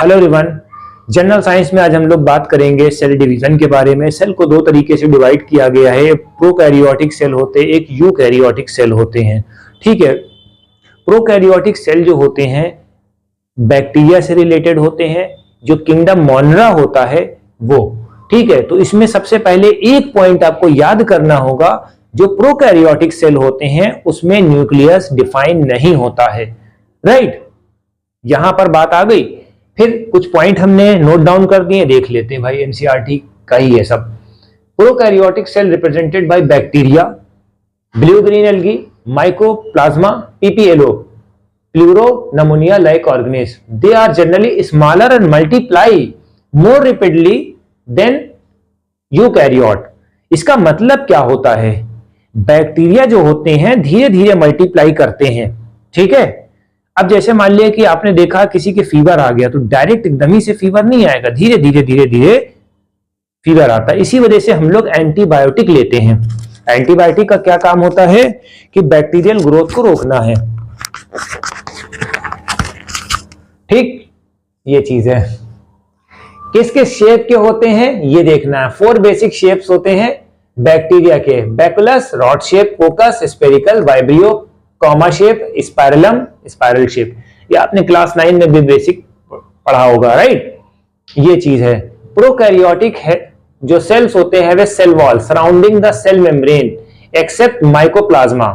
Hello everyone, general science में आज हम लोग बात करेंगे सेल डिवीजन के बारे में। सेल को दो तरीके से डिवाइड किया गया है। प्रोकैरियोटिक सेल होते हैं, एक यूकैरियोटिक सेल होते हैं। ठीक है, प्रोकैरियोटिक सेल जो होते हैं बैक्टीरिया से रिलेटेड होते हैं, जो किंगडम मोनरा होता है वो। ठीक है, तो इसमें सबसे पहले एक पॉइंट आपको याद करना होगा, जो प्रोकैरियोटिक सेल होते हैं उसमें न्यूक्लियस डिफाइन नहीं होता है। राइट, यहां पर बात आ गई। फिर कुछ पॉइंट हमने नोट डाउन कर दिए, देख लेते हैं भाई, एनसीईआरटी का ही है सब। Prokaryotic cell represented by bacteria, blue green algae, mycoplasma, PPLO, pleuropneumonia like organism. They are generally smaller and multiply more rapidly than eukaryote. इसका मतलब क्या होता है? बैक्टीरिया जो होते हैं धीरे धीरे मल्टीप्लाई करते हैं। ठीक है, अब जैसे मान लिया कि आपने देखा किसी के फीवर आ गया, तो डायरेक्ट एकदम ही से फीवर नहीं आएगा, धीरे धीरे फीवर आता है। इसी वजह से हम लोग एंटीबायोटिक लेते हैं। एंटीबायोटिक का क्या काम होता है कि बैक्टीरियल ग्रोथ को रोकना है। ठीक, ये चीज है। किस किस शेप के होते हैं ये देखना है। 4 बेसिक शेप्स होते हैं बैक्टीरिया के: bacillus, rod shape, coccus, spherical, vibrio, comma shape, spirillum, spiral shape. ये आपने क्लास 9 में भी बेसिक पढ़ा होगा। राइट, ये चीज है। प्रोकैरियोटिक है जो सेल्स होते हैं वे cell wall surrounding the cell membrane except mycoplasma.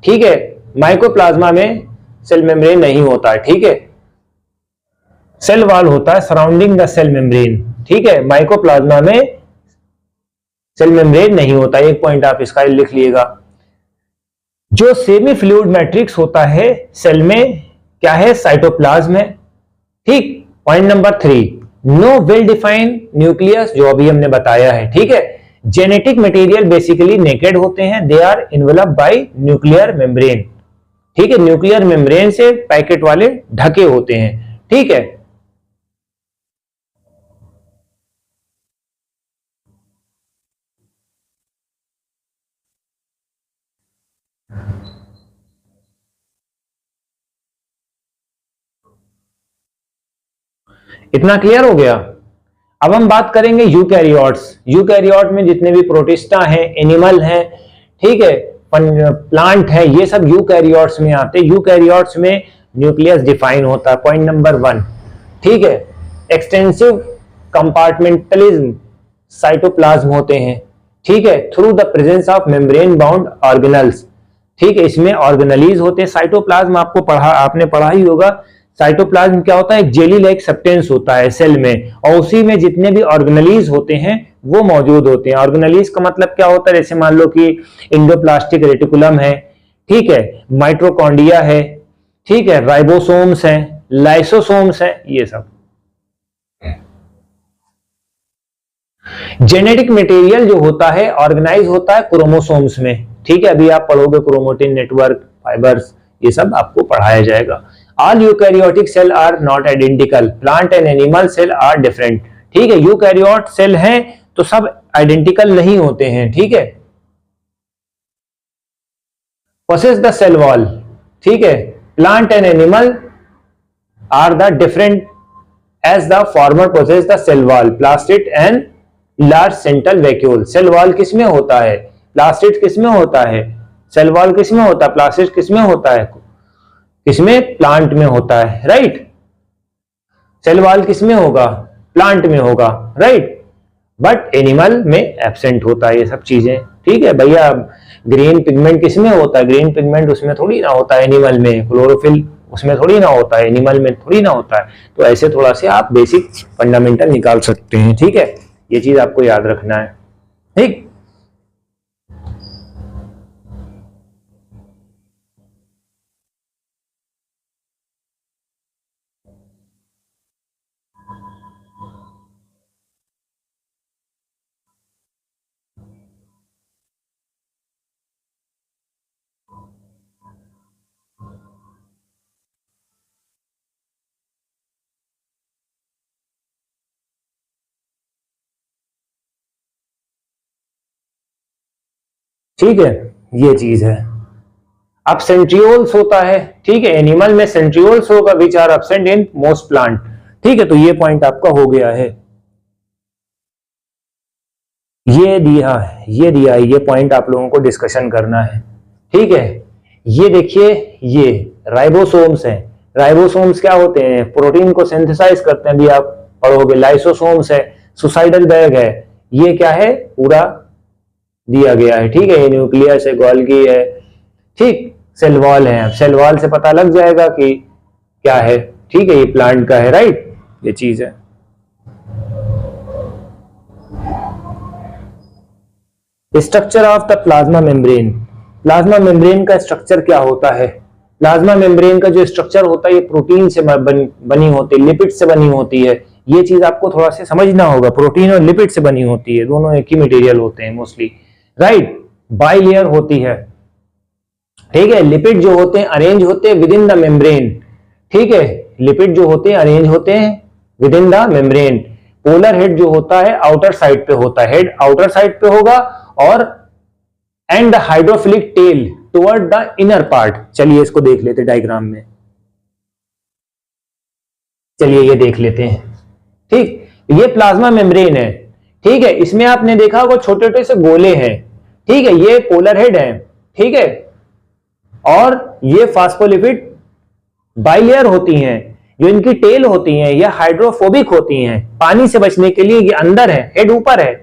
ठीक है, माइकोप्लाज्मा में सेल मेम्ब्रेन नहीं होता है। ठीक है, सेल वॉल होता है सराउंडिंग द सेल मेम्ब्रेन। ठीक है, माइकोप्लाज्मा में सेल मेम्ब्रेन नहीं होता। एक पॉइंट आप इसका लिख लीजिएगा। जो सेमी फ्लूइड मैट्रिक्स होता है सेल में क्या है? साइटोप्लाज्म है। ठीक, point number 3, no well defined nucleus, जो अभी हमने बताया है। ठीक है, जेनेटिक मटेरियल बेसिकली नेकेड होते हैं, they are enveloped by nuclear membrane. ठीक है, न्यूक्लियर मेम्ब्रेन से पैकेट वाले ढके होते हैं। ठीक है, इतना क्लियर हो गया। अब हम बात करेंगे यूकैरियोट्स। यूकैरियोट में जितने भी प्रोटिस्टा हैं, एनिमल हैं, ठीक है, प्लांट है, ये सब यूकैरियोट्स में आते हैं। यूकैरियोट्स में न्यूक्लियस डिफाइन होता है, पॉइंट नंबर 1। ठीक है, एक्सटेंसिव कंपार्टमेंटलिज्म साइटोप्लाज्म होते हैं। ठीक है, through the presence of membrane bound organelles. ठीक है, इसमें ऑर्गेनलीज होते हैं। साइटोप्लाज्म आपने पढ़ा ही होगा। साइटोप्लाज्म क्या होता है? एक जेली लाइक सब्सटेंस होता है सेल में, और उसी में जितने भी ऑर्गेनलीज होते हैं वो मौजूद होते हैं। ऑर्गेनलीज का मतलब क्या होता है? जैसे मान लो कि इंडोप्लास्टिक रेटिकुलम है, ठीक है, माइटोकॉन्ड्रिया है, ठीक है, राइबोसोम्स हैं, लाइसोसोम्स हैं, ये सब। जेनेटिक मटेरियल जो होता है ऑर्गेनाइज होता है क्रोमोसोम्स में। ठीक है, अभी आप पढ़ोगे क्रोमोटिन नेटवर्क, फाइबर्स, ये सब आपको पढ़ाया जाएगा। All eukaryotic cell are not identical. Plant and animal cell are different. ठीक है, यूकैरियोट सेल हैं तो सब आइडेंटिकल नहीं होते हैं। ठीक है, possess the cell wall. ठीक है, plant and animal are the different as the former possess the cell wall, plastid and large central vacuole. Cell wall किसमें होता है? प्लास्टिड किसमें होता है? सेल वॉल किसमें होता है? प्लास्टिड किसमें होता है? किसमें? प्लांट में होता है। राइट, सेल वॉल किसमें होगा? प्लांट में होगा। राइट, बट एनिमल में एब्सेंट होता है ये सब चीजें। ठीक है भैया, ग्रीन पिगमेंट किसमें होता है? ग्रीन पिगमेंट उसमें थोड़ी ना होता है एनिमल में। क्लोरोफिल उसमें थोड़ी ना होता है, एनिमल में थोड़ी ना होता है। तो ऐसे थोड़ा से आप बेसिक फंडामेंटल निकाल सकते हैं। ठीक है, ये चीज आपको याद रखना है। ठीक, ठीक है, ये चीज है। अब सेंट्रियोल्स होता है। ठीक है, एनिमल में सेंट्रियोल्स होगा which are absent in most plant. ठीक है, तो ये पॉइंट आपका हो गया है। ये दिया है, ये पॉइंट आप लोगों को डिस्कशन करना है। ठीक है, ये देखिए, ये राइबोसोम्स हैं। राइबोसोम्स क्या होते हैं? प्रोटीन को सिंथेसाइज करते हैं, भी आप पढ़ोगे। लाइसोसोम्स है, सुसाइडल बैग है। ये क्या है? पूरा दिया गया है। ठीक है, ये न्यूक्लियस है, गोल्गी है। ठीक, सेल वॉल है। सेल वॉल से पता लग जाएगा कि क्या है। ठीक है, ये प्लांट का है, राइट, ये चीज है। Structure of the plasma membrane. Plasma membrane का स्ट्रक्चर क्या होता है? प्लाज्मा मेम्ब्रेन का जो स्ट्रक्चर होता है ये प्रोटीन से बनी होती है, लिपिड से बनी होती है। ये चीज आपको थोड़ा सा समझना होगा। प्रोटीन और लिपिड से बनी होती है, दोनों एक ही मटेरियल होते हैं मोस्टली, राइट। बाइलेयर होती है। ठीक है, लिपिड जो होते हैं अरेंज होते हैं विद इन द मेम्ब्रेन। ठीक है, लिपिड जो होते हैं अरेंज होते हैं with in the membrane. Polar head जो होता है आउटर साइड पे होता है, हेड आउटर साइड पे होगा, और and the hydrophilic tail toward the inner part. चलिए इसको देख लेते डायग्राम में। चलिए ये देख लेते हैं। ठीक, ये प्लाज्मा मेम्ब्रेन है। ठीक है, इसमें आपने देखा होगा छोटे छोटे से गोले हैं। ठीक है, ये पोलर हेड है। ठीक है, और ये फास्फोलिपिड बाइलेयर होती हैं। जो इनकी टेल होती हैं ये हाइड्रोफोबिक होती हैं, पानी से बचने के लिए। ये अंदर है, हेड ऊपर है।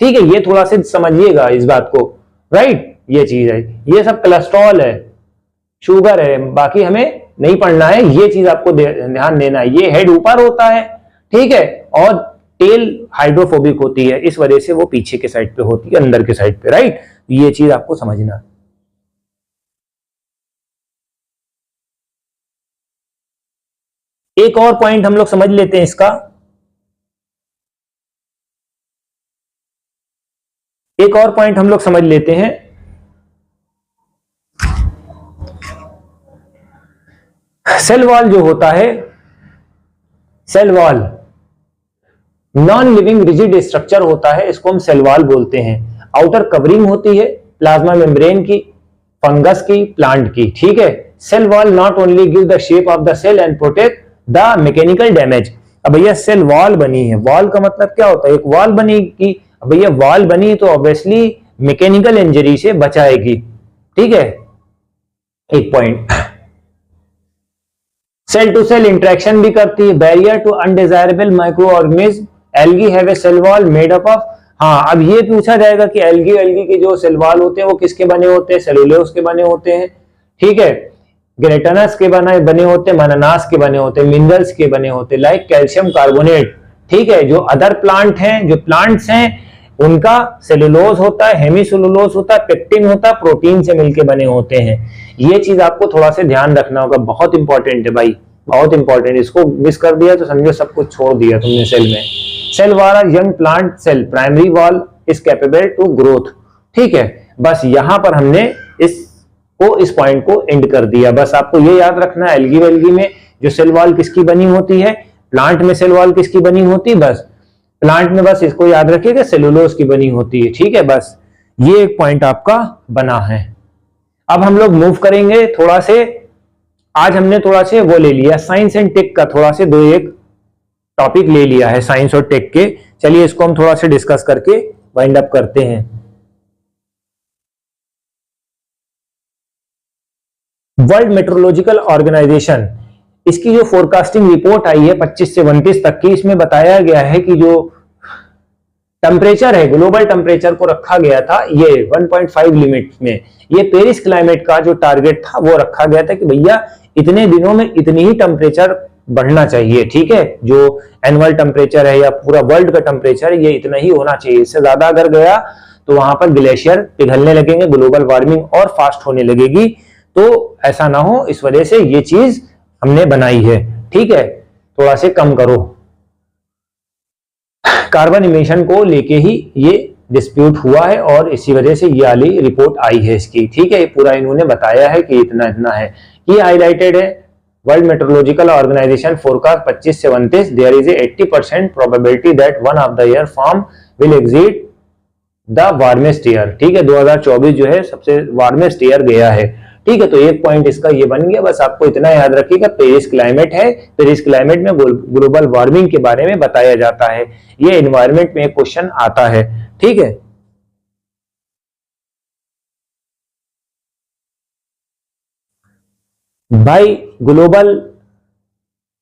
ठीक है, ये थोड़ा सा समझिएगा इस बात को, राइट। ये चीज है, ये सब कोलेस्ट्रॉल है, शुगर है, बाकी हमें नहीं पढ़ना है। ये चीज आपको ध्यान देना है। ये हेड ऊपर होता है, ठीक है, और टेल हाइड्रोफोबिक होती है, इस वजह से वो पीछे के साइड पे होती है, अंदर के साइड पे, राइट। ये चीज आपको समझना है। एक और पॉइंट हम लोग समझ लेते हैं इसका। एक और पॉइंट हम लोग समझ लेते हैं। सेल वॉल जो होता है, cell wall non living rigid structure होता है, इसको हम सेल वॉल बोलते हैं। आउटर कवरिंग होती है प्लाज्मा मेम्ब्रेन की, फंगस की, प्लांट की। ठीक है, cell wall not only give the shape of the cell and protect the mechanical damage. अब भैया सेल वॉल बनी है, वॉल का मतलब क्या होता है? एक वॉल बनेगी। अब भैया वॉल बनी तो ऑब्वियसली मैकेनिकल इंजरी से बचाएगी। ठीक है, एक point. Cell to cell interaction भी करती है, barrier to undesirable micro organism. Algae have a cell wall made up of. हाँ, अब ये पूछा जाएगा कि एल्गी के जो सेल वॉल होते हैं वो किसके बने होते हैं? सेलुलोज के बने होते हैं। ठीक है, ग्रेटनस के बने होते हैं, मनानास के बने होते हैं, मिनरल्स के बने होते हैं, लाइक कैल्शियम कार्बोनेट। ठीक है, जो अदर प्लांट हैं, जो प्लांट्स हैं, उनका सेलुलोज होता है, हेमीसेलुलोज होता है, पेक्टिन होता है, प्रोटीन से मिलके बने होते हैं। ये चीज आपको थोड़ा सा ध्यान रखना होगा, बहुत इंपॉर्टेंट है भाई, बहुत इंपॉर्टेंट। इसको मिस कर दिया तो समझो सब कुछ छोड़ दिया तुमने सेल में। Cell wall young plant cell primary wall is capable to growth. ठीक है, बस यहां पर हमने इस पॉइंट को एंड कर दिया। बस आपको ये याद रखना है, एल्गी वेल्गी में जो सेल वॉल किसकी बनी होती है, प्लांट में सेल वॉल किसकी बनी होती है? बस प्लांट में बस इसको याद रखिएगा, सेलुलोज की बनी होती है। ठीक है, बस ये एक पॉइंट आपका बना है। अब हम लोग मूव करेंगे थोड़ा से। आज हमने थोड़ा से वो ले लिया साइंस एंड टेक का, थोड़ा से दो एक टॉपिक ले लिया है साइंस और टेक के। चलिए इसको हम थोड़ा से डिस्कस करके वाइंड अप करते हैं। वर्ल्ड मेट्रोलॉजिकल ऑर्गेनाइजेशन, इसकी जो फोरकास्टिंग रिपोर्ट आई है 25 से 29 तक की, इसमें बताया गया है कि जो टेम्परेचर है, ग्लोबल टेम्परेचर को रखा गया था ये 1.5 लिमिट में। ये पेरिस क्लाइमेट का जो टारगेट था वो रखा गया था कि भैया इतने दिनों में इतनी ही टेम्परेचर बढ़ना चाहिए। ठीक है, जो एनुअल टेम्परेचर है या पूरा वर्ल्ड का टेम्परेचर ये इतना ही होना चाहिए। इससे ज्यादा अगर गया तो वहां पर ग्लेशियर पिघलने लगेंगे, ग्लोबल वार्मिंग और फास्ट होने लगेगी। तो ऐसा ना हो, इस वजह से ये चीज हमने बनाई है। ठीक है, थोड़ा से कम करो। कार्बन इमिशन को लेके ही ये डिस्प्यूट हुआ है और इसी वजह से ये वाली रिपोर्ट आई है इसकी। ठीक है, पूरा इन्होंने बताया है कि इतना इतना है। ये हाईलाइटेड है वर्ल्ड मेट्रोलॉजिकल ऑर्गेनाइजेशन फोरकास्ट 25 से 29, there is a 80% probability that one of the year form will exit the warmest year. ठीक है, 2024 जो है सबसे वार्मेस्ट ईयर गया है। ठीक है, तो एक पॉइंट इसका ये बन गया। बस आपको इतना याद रखिएगा, पेरिस क्लाइमेट है, पेरिस क्लाइमेट में ग्लोबल वार्मिंग के बारे में बताया जाता है। ये एनवायरमेंट में एक क्वेश्चन आता है। ठीक है, भाई ग्लोबल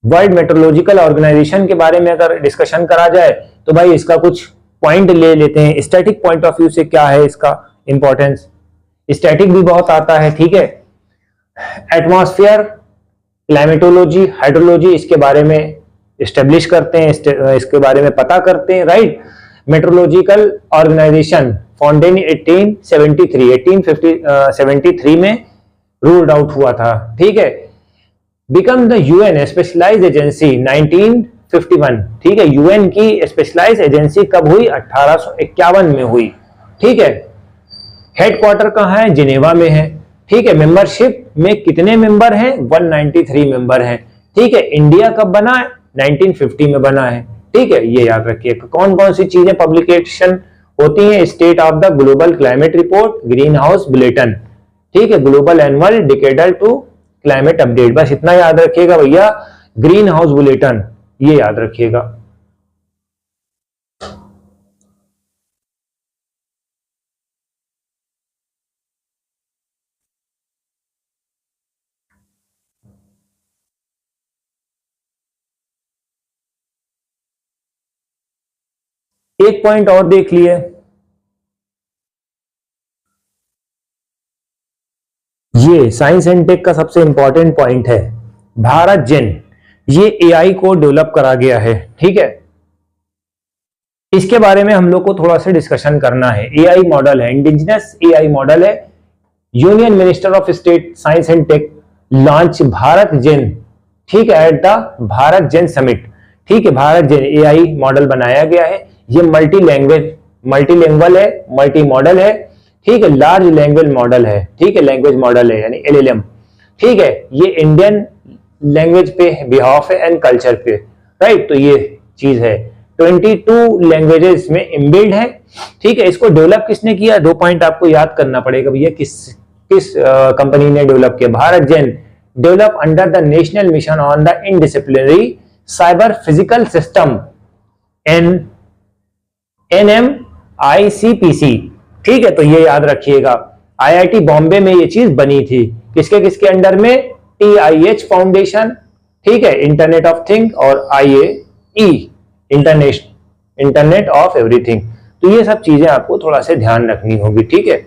वर्ल्ड मेट्रोलॉजिकल ऑर्गेनाइजेशन के बारे में अगर डिस्कशन करा जाए तो भाई इसका कुछ पॉइंट ले लेते हैं। स्टैटिक पॉइंट ऑफ व्यू से क्या है इसका इंपॉर्टेंस, स्टैटिक भी बहुत आता है। ठीक है, एटमॉस्फेयर, क्लाइमेटोलॉजी, हाइड्रोलॉजी, इसके बारे में एस्टेब्लिश करते हैं, इसके बारे में पता करते हैं। राइट, मेट्रोलॉजिकल ऑर्गेनाइजेशन फाउंडेड 1873 में रूल्ड आउट हुआ था। ठीक है, become the UN specialized agency 1951। ठीक है, यूएन की स्पेशलाइज्ड एजेंसी कब हुई? 1851 में हुई। ठीक है, हेडक्वार्टर कहाँ है? जिनेवा में है। ठीक है, मेंबरशिप में कितने मेंबर हैं? 193 मेंबर हैं। ठीक है, इंडिया कब बना है? 1950 में बना है। ठीक है, ये याद रखिए। कौन कौन सी चीजें पब्लिकेशन होती हैं? State of the global climate report, green house bulletin, ठीक है, global annual decadal to climate update, बस इतना याद रखिएगा भैया। ग्रीन हाउस बुलेटिन, ये याद रखिएगा। एक पॉइंट और देख लिए, ये साइंस एंड टेक का सबसे इंपॉर्टेंट पॉइंट है, भारत जेन। ये एआई को डेवलप करा गया है। ठीक है, इसके बारे में हम लोग को थोड़ा सा डिस्कशन करना है। एआई मॉडल है, इंडिजिनस एआई मॉडल है। Union minister of state science and tech launch Bharat Gen, ठीक है, at the Bharat Gen summit. ठीक है, भारत जेन एआई मॉडल बनाया गया है। ये मल्टीलैंग्वेज है, मल्टी मॉडल है। ठीक है, लार्ज लैंग्वेज मॉडल है। ठीक है, लैंग्वेज मॉडल है यानी एलएलएम। ठीक है, ये इंडियन लैंग्वेज पे बिहाफ है एंड कल्चर पे। राइट, तो ये चीज है। 22 लैंग्वेजेस में इनबिल्ड है। ठीक है, इसको डेवलप किसने किया? 2 पॉइंट आपको याद करना पड़ेगा भैया, किस कंपनी ने डेवलप किया। Bharat Gen develop under the national mission on the interdisciplinary cyber physical system NMICPC। ठीक है, तो ये याद रखिएगा। आईआईटी बॉम्बे में ये चीज बनी थी। किसके किसके अंडर में? TIH फाउंडेशन, ठीक है, इंटरनेट ऑफ थिंग, और IAE इंटरनेट ऑफ एवरीथिंग। तो ये सब चीजें आपको थोड़ा सा ध्यान रखनी होगी। ठीक है,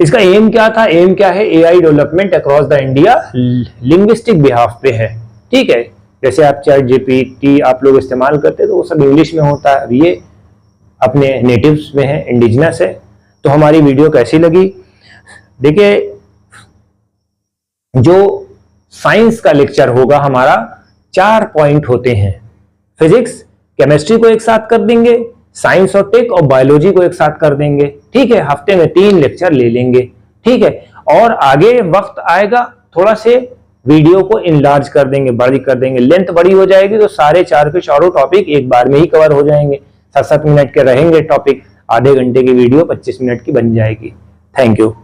इसका एम क्या था? एम क्या है? AI development across the India linguistic behalf पे है। ठीक है, जैसे आप चैट जीपीटी आप लोग इस्तेमाल करते हैं तो वो सब इंग्लिश में होता है, ये अपने नेटिव्स में है, इंडिजिनस है। तो हमारी वीडियो कैसी लगी? देखिए, जो साइंस का लेक्चर होगा हमारा 4 पॉइंट होते हैं। फिजिक्स केमिस्ट्री को एक साथ कर देंगे, साइंस और टेक और बायोलॉजी को एक साथ कर देंगे। ठीक है, हफ्ते में 3 लेक्चर ले लेंगे। ठीक है, और आगे वक्त आएगा थोड़ा से वीडियो को इनलार्ज कर देंगे, बड़ी कर देंगे, लेंथ बड़ी हो जाएगी तो सारे 4 के चारों टॉपिक एक बार में ही कवर हो जाएंगे। 7-7 मिनट के रहेंगे टॉपिक, आधे घंटे की वीडियो 25 मिनट की बन जाएगी। Thank you.